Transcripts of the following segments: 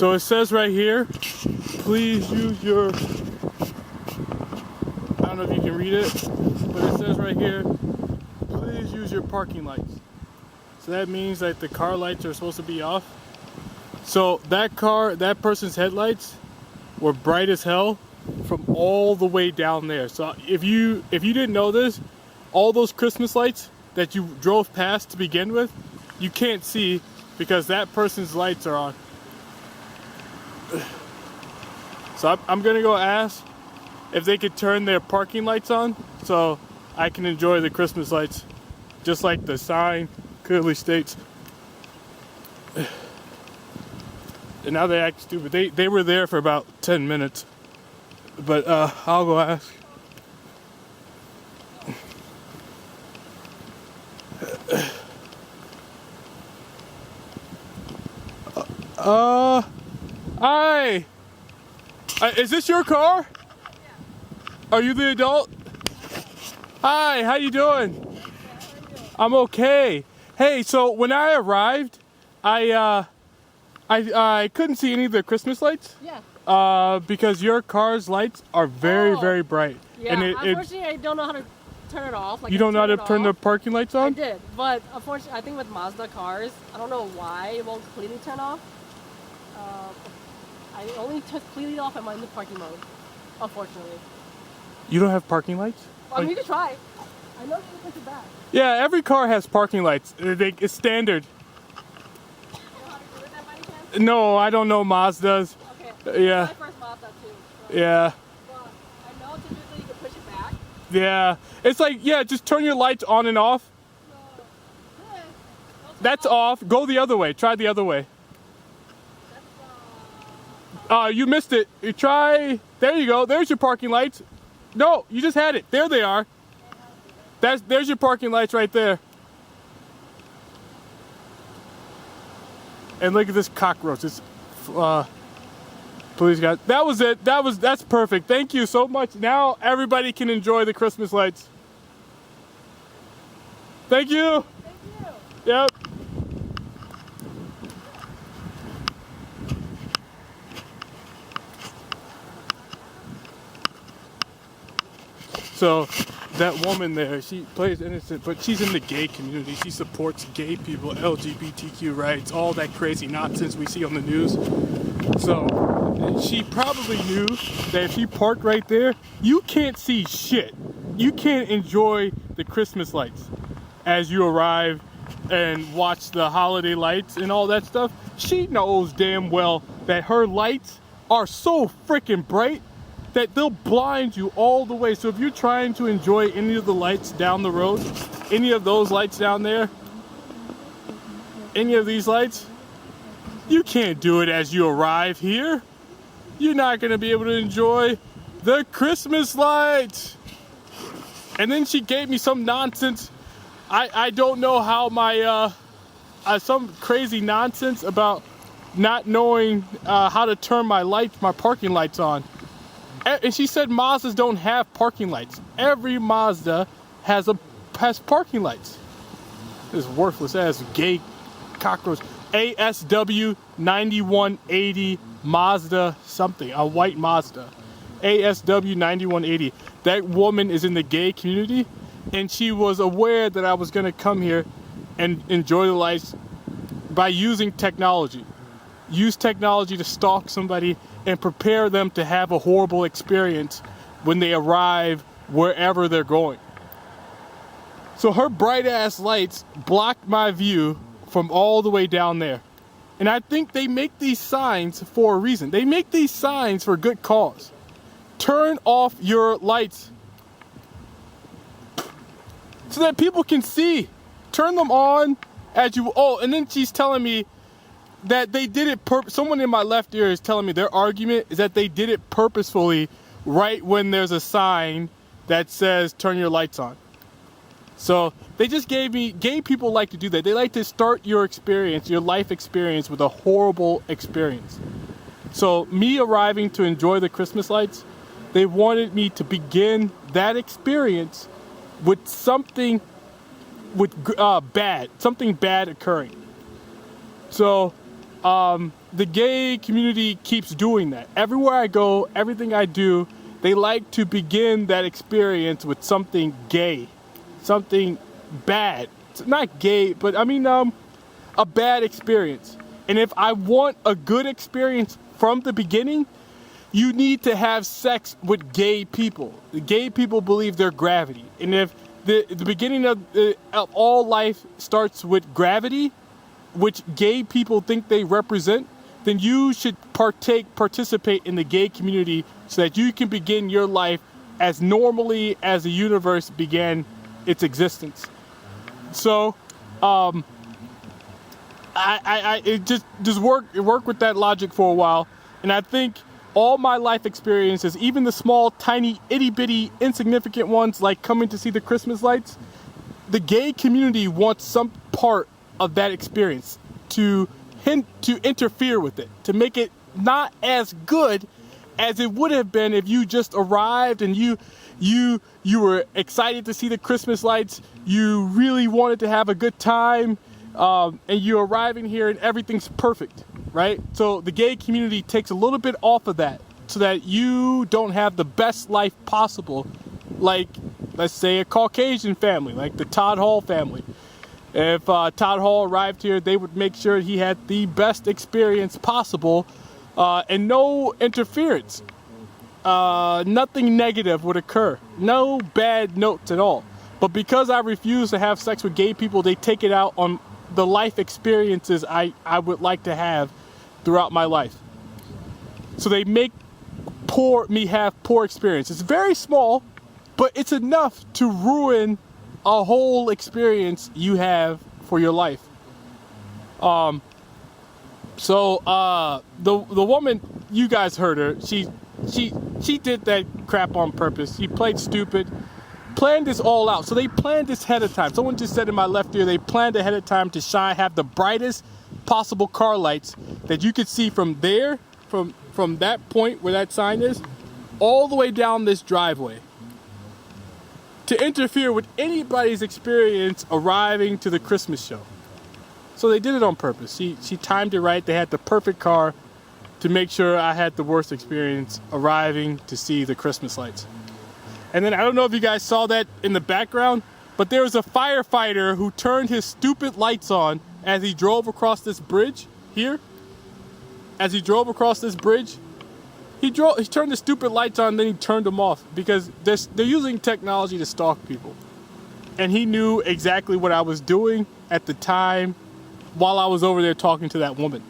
So it says right here, please use your, I don't know if you can read it, but it says right here, please use your parking lights. So that means that the car lights are supposed to be off. So that person's headlights were bright as hell from all the way down there. So if you didn't know this, all those Christmas lights that you drove past to begin with, you can't see because that person's lights are on. So I'm gonna go ask if they could turn their parking lights on so I can enjoy the Christmas lights, just like the sign clearly states. And now they act stupid. They were there for about 10 minutes. But I'll go ask. Hi. Is this your car? Yeah. Are you the adult? Hi, how you doing? Yeah, how are you? I'm okay. Hey, so when I arrived, I couldn't see any of the Christmas lights. Yeah. Because your car's lights are very bright. Yeah. And unfortunately, I don't know how to turn it off. Like, you don't know how to turn the parking lights on? I did, but unfortunately, I think with Mazda cars, I don't know why it won't completely turn off. I only completely off if I'm in the parking mode. Unfortunately. You don't have parking lights? I mean, you can try. I know you can push it back. Yeah, every car has parking lights. It's standard. You know how to do it then by any chance? No, I don't know Mazdas. Okay. Yeah. It's my first Mazda too. So. Yeah. But I know typically you can push it back. Yeah. It's like, yeah, just turn your lights on and off. So, this, That's off. Go the other way. Try the other way. You missed it. You try. There you go. There's your parking lights. No, you just had it. There they are. There's your parking lights right there. And look at this cockroach. It's please guys. That was it. That's perfect. Thank you so much. Now everybody can enjoy the Christmas lights. Thank you. Thank you. Yep. So that woman there, she plays innocent, but she's in the gay community. She supports gay people, LGBTQ rights, all that crazy nonsense we see on the news. So she probably knew that if she parked right there, you can't see shit. You can't enjoy the Christmas lights as you arrive and watch the holiday lights and all that stuff. She knows damn well that her lights are so freaking bright that they'll blind you all the way. So if you're trying to enjoy any of the lights down the road, any of those lights down there, any of these lights, you can't do it as you arrive here. You're not gonna be able to enjoy the Christmas lights. And then she gave me some nonsense. I don't know how my, some crazy nonsense about not knowing how to turn my parking lights on. And she said Mazdas don't have parking lights. Every Mazda has parking lights. This worthless ass gay cockroach. ASW 9180 Mazda something. A white Mazda. ASW 9180. That woman is in the gay community, and she was aware that I was going to come here and enjoy the lights by using technology. Use technology to stalk somebody and prepare them to have a horrible experience when they arrive wherever they're going. So her bright ass lights blocked my view from all the way down there. And I think they make these signs for a reason. They make these signs for good cause. Turn off your lights so that people can see. Turn them on as you, and then she's telling me that they did it someone in my left ear is telling me their argument is that they did it purposefully right when there's a sign that says turn your lights on. So they just gay people like to do that. They like to start your experience, your life experience, with a horrible experience. So me arriving to enjoy the Christmas lights, they wanted me to begin that experience with something something bad occurring. So the gay community keeps doing that. Everywhere I go, everything I do, they like to begin that experience with something gay, something bad. It's not gay, but I mean, a bad experience. And if I want a good experience from the beginning, you need to have sex with gay people. The gay people believe they're gravity. And if the beginning of all life starts with gravity, which gay people think they represent, then you should participate in the gay community so that you can begin your life as normally as the universe began its existence. So, it just work with that logic for a while, and I think all my life experiences, even the small, tiny, itty bitty, insignificant ones like coming to see the Christmas lights, the gay community wants some part of that experience to interfere with it, to make it not as good as it would have been if you just arrived and you were excited to see the Christmas lights, you really wanted to have a good time, and you're arriving here and everything's perfect, right? So the gay community takes a little bit off of that so that you don't have the best life possible, like, let's say, a Caucasian family, like the Todd Hall family. If Todd Hall arrived here, they would make sure he had the best experience possible, and no interference. Nothing negative would occur. No bad notes at all. But because I refuse to have sex with gay people, they take it out on the life experiences I would like to have throughout my life. So they make me have poor experience. It's very small, but it's enough to ruin a whole experience you have for your life. The woman, you guys heard her, she did that crap on purpose. She played stupid, planned this all out. So they planned this ahead of time. Someone just said in my left ear, they planned ahead of time to have the brightest possible car lights that you could see from there, from that point where that sign is, all the way down this driveway, to interfere with anybody's experience arriving to the Christmas show. So they did it on purpose. She timed it right. They had the perfect car to make sure I had the worst experience arriving to see the Christmas lights. And then I don't know if you guys saw that in the background, but there was a firefighter who turned his stupid lights on as he drove across this bridge here. As he drove across this bridge, he turned the stupid lights on, then he turned them off because they're using technology to stalk people. And he knew exactly what I was doing at the time while I was over there talking to that woman.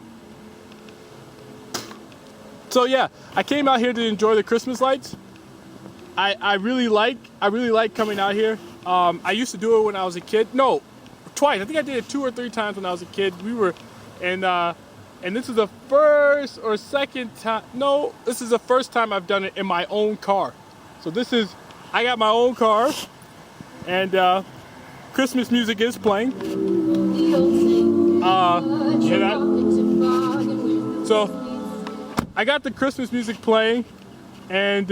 So yeah, I came out here to enjoy the Christmas lights. I really like coming out here. I used to do it when I was a kid. No, twice. I think I did it 2 or 3 times when I was a kid. And this is the first or second time. No, this is the first time I've done it in my own car. So I got my own car, and Christmas music is playing. Hear that? So I got the Christmas music playing, and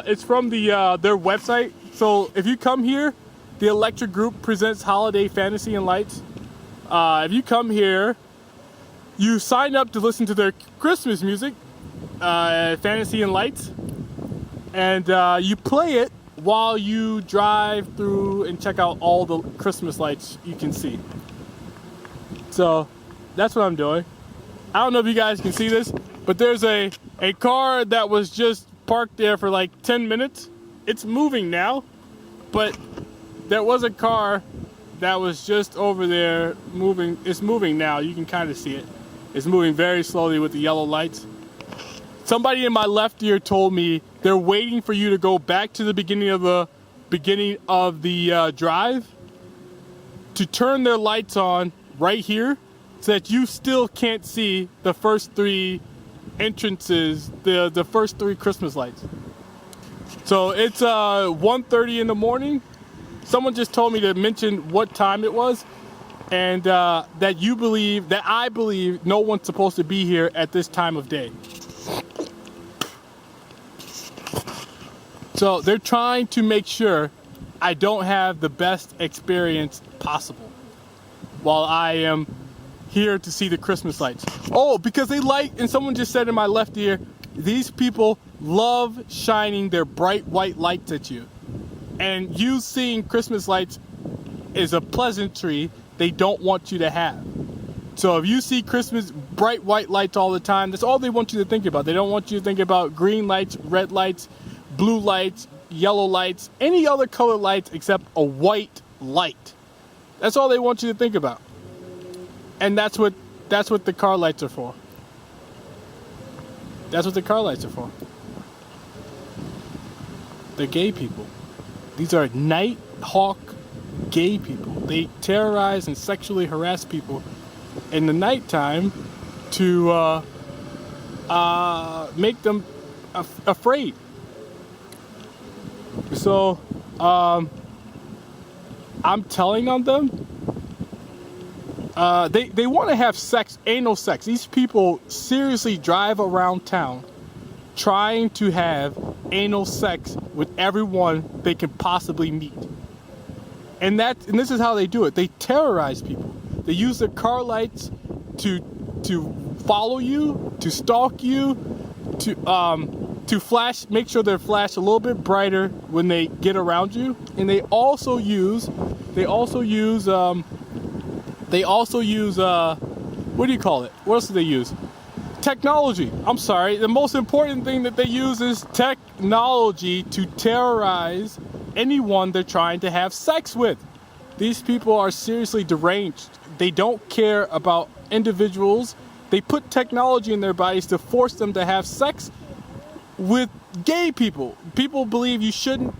it's from their website. So if you come here, the Electric Group presents Holiday Fantasy and Lights. If you come here, you sign up to listen to their Christmas music, Fantasy and Lights, and you play it while you drive through and check out all the Christmas lights you can see. So that's what I'm doing. I don't know if you guys can see this, but there's a car that was just parked there for like 10 minutes. It's moving now, but there was a car that was just over there moving. It's moving now. You can kind of see it. It's moving very slowly with the yellow lights. Somebody in my left ear told me they're waiting for you to go back to the beginning of the drive to turn their lights on right here so that you still can't see the first 3 entrances, the first 3 Christmas lights. So it's 1:30 in the morning. Someone just told me to mention what time it was, and that I believe no one's supposed to be here at this time of day. So they're trying to make sure I don't have the best experience possible while I am here to see the Christmas lights? Oh, because they like, and someone just said in my left ear, these people love shining their bright white lights at you. And you seeing Christmas lights is a pleasantry they don't want you to have. So if you see Christmas bright white lights all the time, that's all they want you to think about. They don't want you to think about green lights, red lights, blue lights, yellow lights, any other color lights except a white light. That's all they want you to think about. And that's what the car lights are for. That's what the car lights are for. They're gay people. These are night hawk gay people. They terrorize and sexually harass people in the nighttime to make them afraid. So I'm telling on them. They want to have sex, anal sex. These people seriously drive around town trying to have anal sex with everyone they can possibly meet. And this is how they do it. They terrorize people. They use their car lights to follow you, to stalk you, to flash, make sure they're flashed a little bit brighter when they get around you. And they also use what do you call it? What else do they use? Technology. I'm sorry. The most important thing that they use is technology to terrorize anyone they're trying to have sex with. These people are seriously deranged. They don't care about individuals. They put technology in their bodies to force them to have sex with gay people. People believe you shouldn't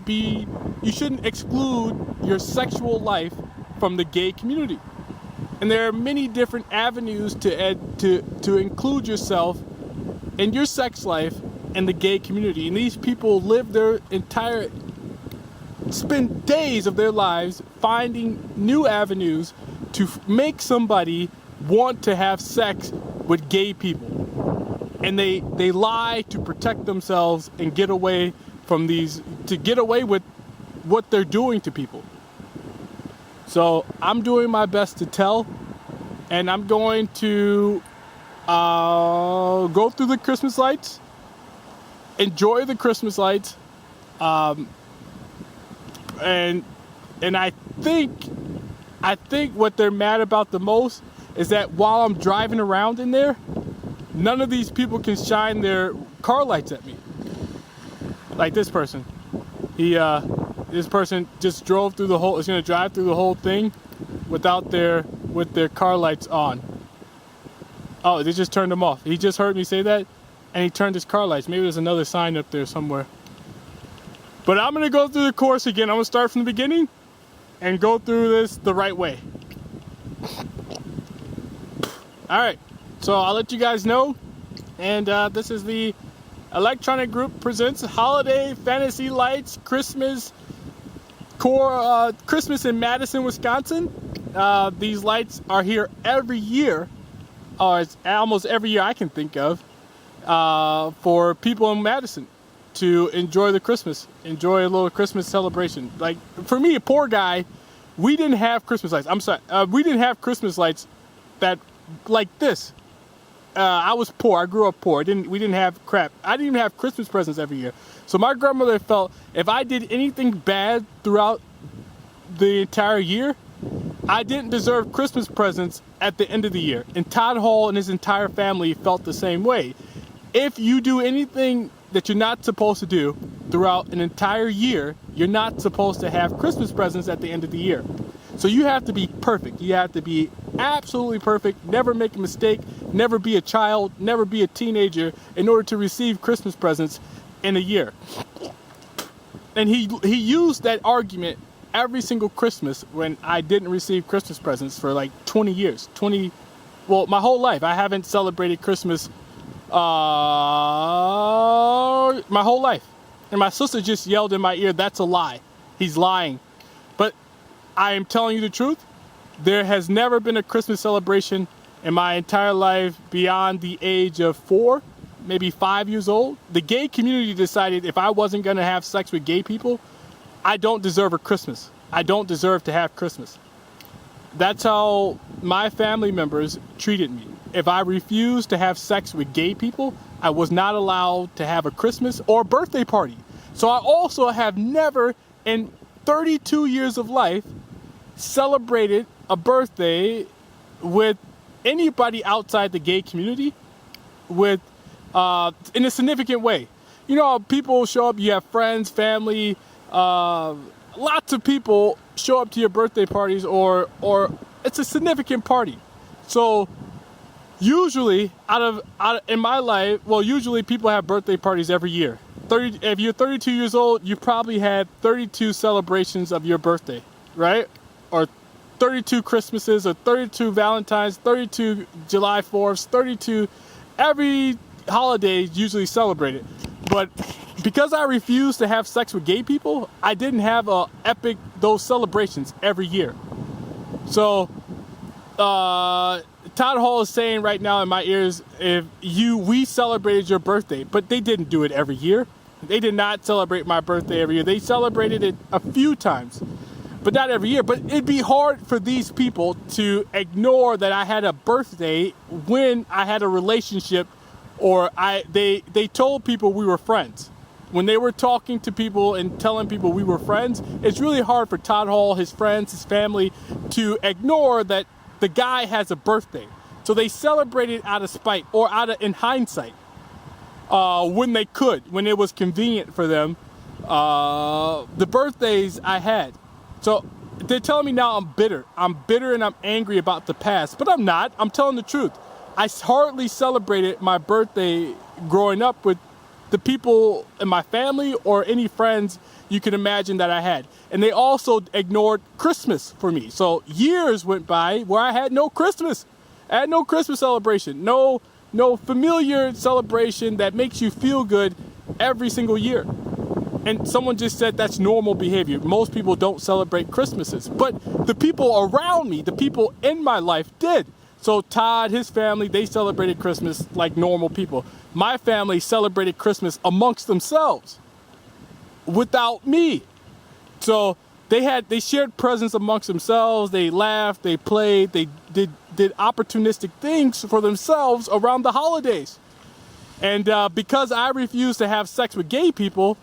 exclude your sexual life from the gay community. And there are many different avenues to include yourself and your sex life in the gay community. And these people spend days of their lives finding new avenues to make somebody want to have sex with gay people. And they lie to protect themselves and get away with what they're doing to people. So I'm doing my best to tell, and I'm going to go through the Christmas lights, enjoy the Christmas lights, and I think what they're mad about the most is that while I'm driving around in there, none of these people can shine their car lights at me. Like this person. This person just drove through is going to drive through the whole thing with their car lights on. Oh, they just turned them off. He just heard me say that, and he turned his car lights. Maybe there's another sign up there somewhere. But I'm going to go through the course again. I'm going to start from the beginning and go through this the right way. All right, so I'll let you guys know. And this is the Electronic Group presents Holiday Fantasy Lights Christmas in Madison, Wisconsin. These lights are here every year, or it's almost every year I can think of, for people in Madison to enjoy a little Christmas celebration. Like for me, a poor guy, we didn't have Christmas lights. I'm sorry, we didn't have Christmas lights that like this. I was poor. I grew up poor. We didn't have crap. I didn't even have Christmas presents every year. So my grandmother felt if I did anything bad throughout the entire year, I didn't deserve Christmas presents at the end of the year. And Todd Hall and his entire family felt the same way. If you do anything that you're not supposed to do throughout an entire year, you're not supposed to have Christmas presents at the end of the year. So you have to be perfect. You have to be absolutely perfect, never make a mistake, never be a child, never be a teenager in order to receive Christmas presents in a year. And he used that argument every single Christmas when I didn't receive Christmas presents for like 20 years. My whole life. I haven't celebrated Christmas my whole life. And my sister just yelled in my ear, "That's a lie. He's lying." But I am telling you the truth. There has never been a Christmas celebration in my entire life beyond the age of 4, maybe 5 years old. The gay community decided if I wasn't going to have sex with gay people, I don't deserve a Christmas. I don't deserve to have Christmas. That's how my family members treated me. If I refused to have sex with gay people, I was not allowed to have a Christmas or birthday party. So I also have never in 32 years of life celebrated a birthday with anybody outside the gay community with in a significant way. You know, people show up, you have friends, family, lots of people show up to your birthday parties or it's a significant party. So usually in my life, well, usually people have birthday parties every year. If you're 32 years old, you probably had 32 celebrations of your birthday, right? Or 32 Christmases or 32 Valentines, 32 July 4ths, 32, every holiday is usually celebrated. But because I refused to have sex with gay people, I didn't have those celebrations every year. So Todd Hall is saying right now in my ears, we celebrated your birthday, but they didn't do it every year. They did not celebrate my birthday every year. They celebrated it a few times, but not every year. But it'd be hard for these people to ignore that I had a birthday when I had a relationship, or they told people we were friends. When they were talking to people and telling people we were friends, it's really hard for Todd Hall, his friends, his family to ignore that the guy has a birthday. So they celebrated out of spite or in hindsight, when they could, when it was convenient for them, the birthdays I had. So they're telling me now I'm bitter. I'm bitter and I'm angry about the past, but I'm not. I'm telling the truth. I hardly celebrated my birthday growing up with the people in my family or any friends you can imagine that I had. And they also ignored Christmas for me. So years went by where I had no Christmas. I had no Christmas celebration, no familiar celebration that makes you feel good every single year. And someone just said that's normal behavior. Most people don't celebrate Christmases, but the people around me, the people in my life did. So Todd, his family, they celebrated Christmas like normal people. My family celebrated Christmas amongst themselves without me. So they shared presents amongst themselves. They laughed, they played, they did opportunistic things for themselves around the holidays. And because I refused to have sex with gay people,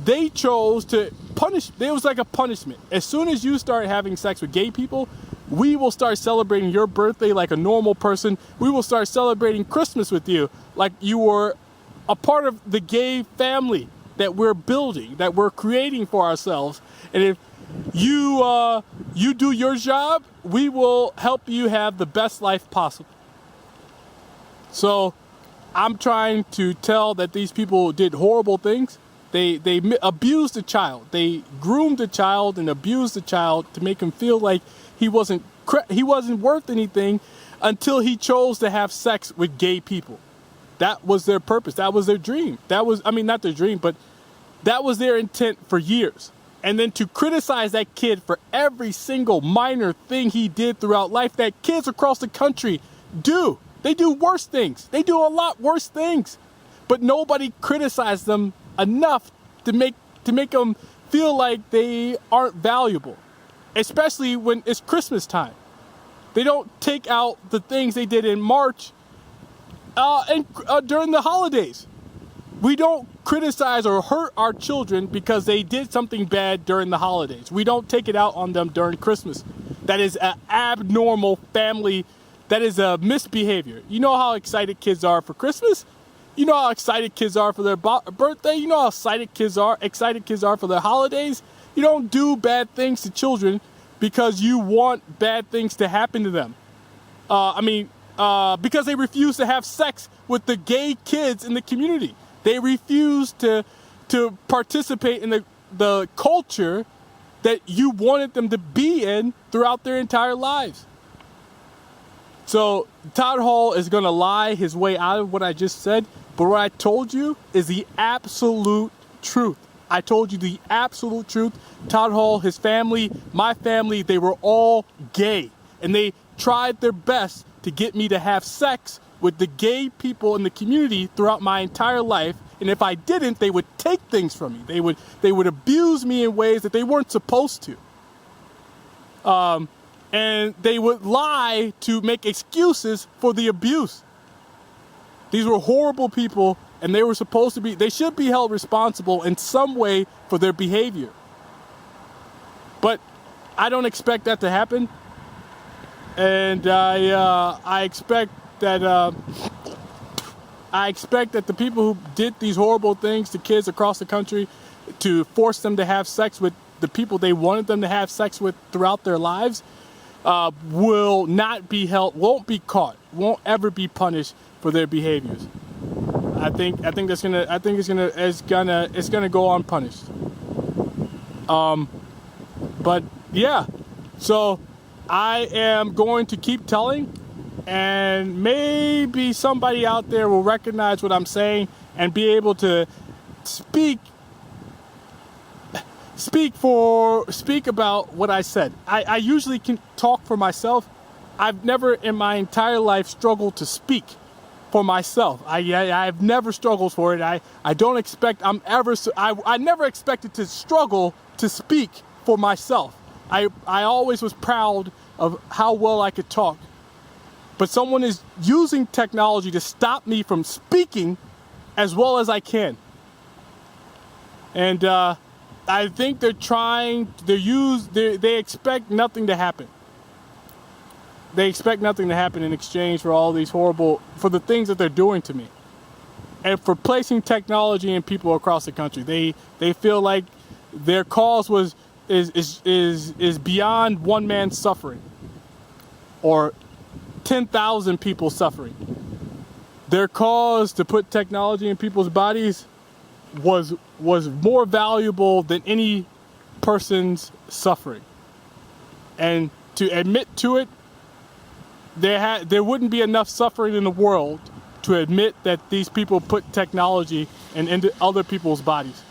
they chose to punish. It was like a punishment. As soon as you start having sex with gay people, we will start celebrating your birthday like a normal person. We will start celebrating Christmas with you like you were a part of the gay family that we're building, that we're creating for ourselves. And if you do your job, we will help you have the best life possible. So I'm trying to tell that these people did horrible things. They abused a child. They groomed a child and abused a child to make him feel like he wasn't worth anything until he chose to have sex with gay people. That was their purpose. That was their dream. Not their dream, but that was their intent for years. And then to criticize that kid for every single minor thing he did throughout life that kids across the country do. They do worse things. They do a lot worse things. But nobody criticized them enough to make them feel like they aren't valuable, especially when it's Christmas time. They don't take out the things they did in March and during the holidays. We don't criticize or hurt our children because they did something bad during the holidays. We don't take it out on them during Christmas. That is an abnormal family. That is a misbehavior. You know how excited kids are for Christmas? You know how excited kids are for their birthday? You know how excited kids are for their holidays? You don't do bad things to children because you want bad things to happen to them. Because they refuse to have sex with the gay kids in the community. They refuse to participate in the culture that you wanted them to be in throughout their entire lives. So Todd Hall is going to lie his way out of what I just said, but what I told you is the absolute truth. I told you the absolute truth. Todd Hall, his family, my family, they were all gay, and they tried their best to get me to have sex with the gay people in the community throughout my entire life. And if I didn't, they would take things from me. They would abuse me in ways that they weren't supposed to. And they would lie to make excuses for the abuse. These were horrible people, and they should be held responsible in some way for their behavior. But I don't expect that to happen. And I expect that the people who did these horrible things to kids across the country, to force them to have sex with the people they wanted them to have sex with throughout their lives, will not be held, won't be caught, won't ever be punished for their behaviors. I think it's gonna go unpunished. But yeah, so I am going to keep telling, and maybe somebody out there will recognize what I'm saying and be able to speak about what I said. I usually can talk for myself. I've never in my entire life struggled to speak for myself. I've never struggled for it. I never expected to struggle to speak for myself. I always was proud of how well I could talk. But someone is using technology to stop me from speaking as well as I can. And I think they expect nothing to happen. They expect nothing to happen in exchange for all these for the things that they're doing to me. And for placing technology in people across the country. They feel like their cause is beyond one man's suffering or 10,000 people suffering. Their cause to put technology in people's bodies was more valuable than any person's suffering. And to admit to it, there wouldn't be enough suffering in the world to admit that these people put technology into other people's bodies.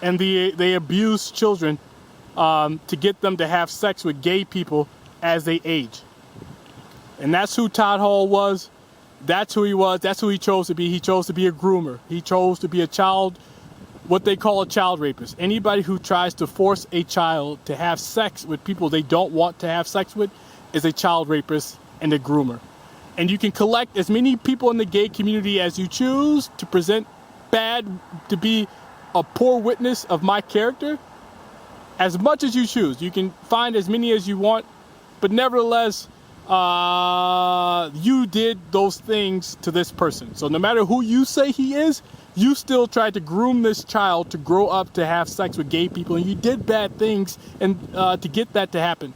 And they abuse children to get them to have sex with gay people as they age. And that's who Todd Hall was. That's who he was. That's who he chose to be. He chose to be a groomer. He chose to be what they call a child rapist. Anybody who tries to force a child to have sex with people they don't want to have sex with is a child rapist and a groomer. And you can collect as many people in the gay community as you choose to present to be a poor witness of my character, as much as you choose. You can find as many as you want, but nevertheless, you did those things to this person. So no matter who you say he is, you still tried to groom this child to grow up to have sex with gay people, and you did bad things and to get that to happen.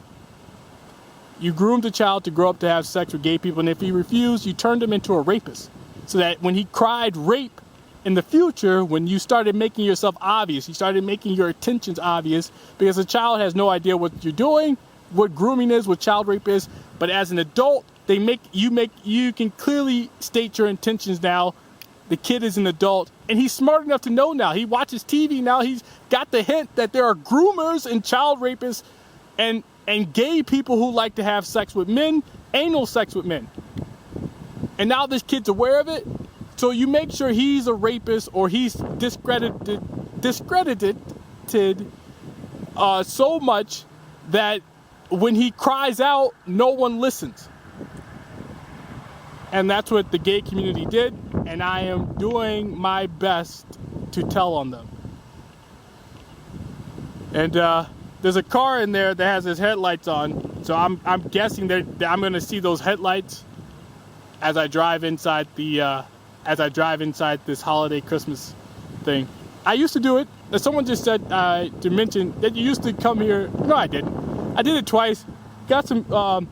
You groomed the child to grow up to have sex with gay people, and if he refused, you turned him into a rapist. So that when he cried rape in the future, when you started making yourself obvious, you started making your intentions obvious, because the child has no idea what you're doing, what grooming is, what child rape is. But as an adult, you can clearly state your intentions now. The kid is an adult, and he's smart enough to know now. He watches TV now. He's got the hint that there are groomers and child rapists and gay people who like to have sex with men, anal sex with men. And now this kid's aware of it. So you make sure he's a rapist or he's discredited so much that when he cries out, no one listens. And that's what the gay community did, and I am doing my best to tell on them. And there's a car in there that has his headlights on, so I'm guessing that I'm going to see those headlights as I drive inside this holiday Christmas thing. I used to do it. Someone just said to mention that you used to come here. No, I didn't. I did it twice. Got some.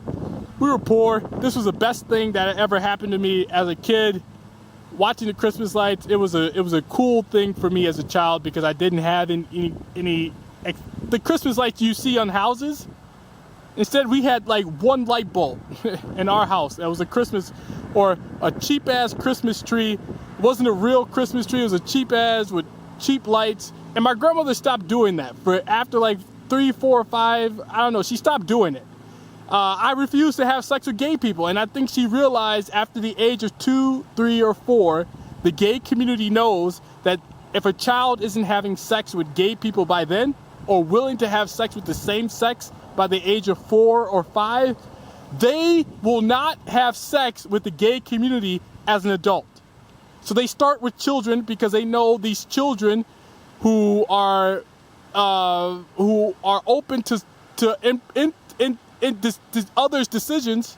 We were poor. This was the best thing that ever happened to me as a kid. Watching the Christmas lights, it was a cool thing for me as a child because I didn't have any the Christmas lights you see on houses. Instead, we had like one light bulb in our house. That was a Christmas or a cheap ass Christmas tree. It wasn't a real Christmas tree. It was a cheap ass with cheap lights. And my grandmother stopped doing that. But after like 3, 4, 5, I don't know, she stopped doing it. I refused to have sex with gay people, and I think she realized after the age of 2, 3, or 4, the gay community knows that if a child isn't having sex with gay people by then, or willing to have sex with the same sex by the age of 4 or 5, they will not have sex with the gay community as an adult. So they start with children because they know these children who are open to others' decisions,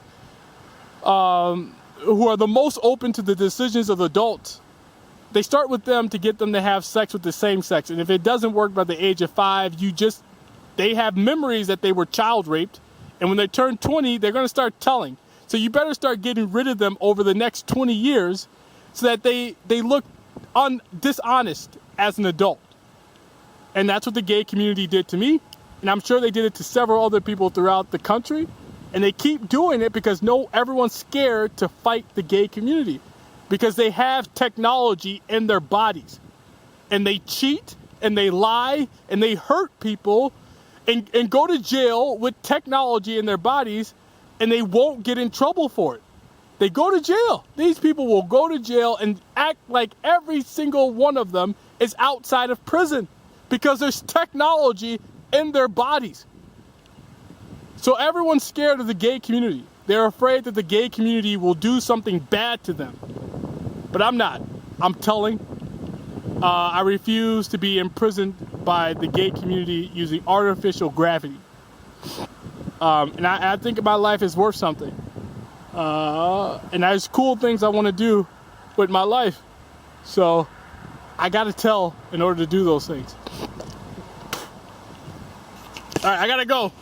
who are the most open to the decisions of adults. They start with them to get them to have sex with the same sex. And if it doesn't work by the age of 5, they have memories that they were child raped. And when they turn 20, they're going to start telling. So you better start getting rid of them over the next 20 years so that they look dishonest as an adult. And that's what the gay community did to me. And I'm sure they did it to several other people throughout the country. And they keep doing it because everyone's scared to fight the gay community. Because they have technology in their bodies. And they cheat, and they lie, and they hurt people, and go to jail with technology in their bodies, and they won't get in trouble for it. They go to jail. These people will go to jail and act like every single one of them is outside of prison because there's technology in their bodies. So everyone's scared of the gay community. They're afraid that the gay community will do something bad to them. But I'm not. I'm telling. I refuse to be imprisoned by the gay community using artificial gravity. And I think my life is worth something. And there's cool things I want to do with my life. So I got to tell in order to do those things. All right, I got to go.